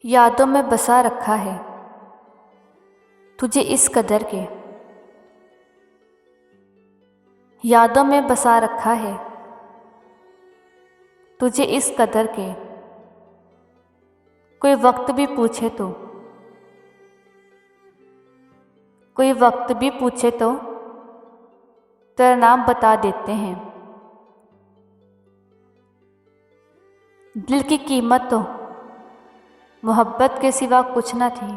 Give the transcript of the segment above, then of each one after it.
यादों में बसा रखा है तुझे इस कदर के, यादों में बसा रखा है तुझे इस कदर के। कोई वक्त भी पूछे तो, कोई वक्त भी पूछे तो तेरा नाम बता देते हैं। दिल की कीमत तो मोहब्बत के सिवा कुछ न थी,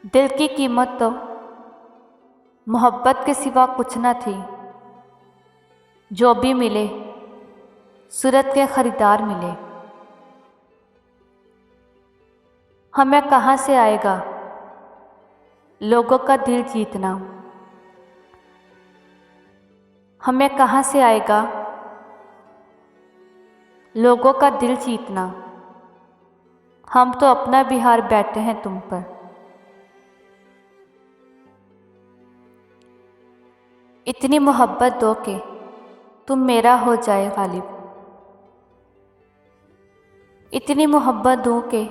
दिल की कीमत तो मोहब्बत के सिवा कुछ न थी। जो भी मिले सूरत के खरीदार मिले। हमें कहाँ से आएगा लोगों का दिल जीतना, हमें कहाँ से आएगा लोगों का दिल जीतना। हम तो अपना बिहार बैठे हैं तुम पर। इतनी मोहब्बत दो के तुम मेरा हो जाए गालिब, इतनी मोहब्बत दो के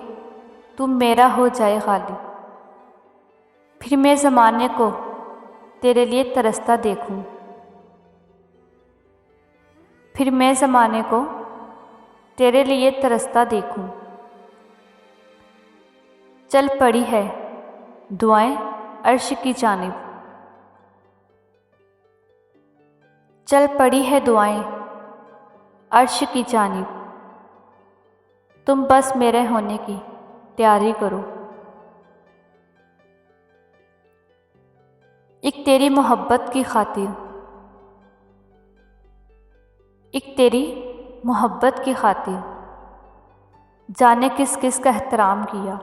तुम मेरा हो जाए गालिब। फिर मैं ज़माने को तेरे लिए तरसता देखूं, फिर मैं ज़माने को तेरे लिए तरसता देखूं। चल पड़ी है दुआएं अर्श की जानिब, चल पड़ी है दुआएं अर्श की जानिब। तुम बस मेरे होने की तैयारी करो। एक तेरी मोहब्बत की खातिर, एक तेरी मोहब्बत की खातिर जाने किस किस का एहतराम किया।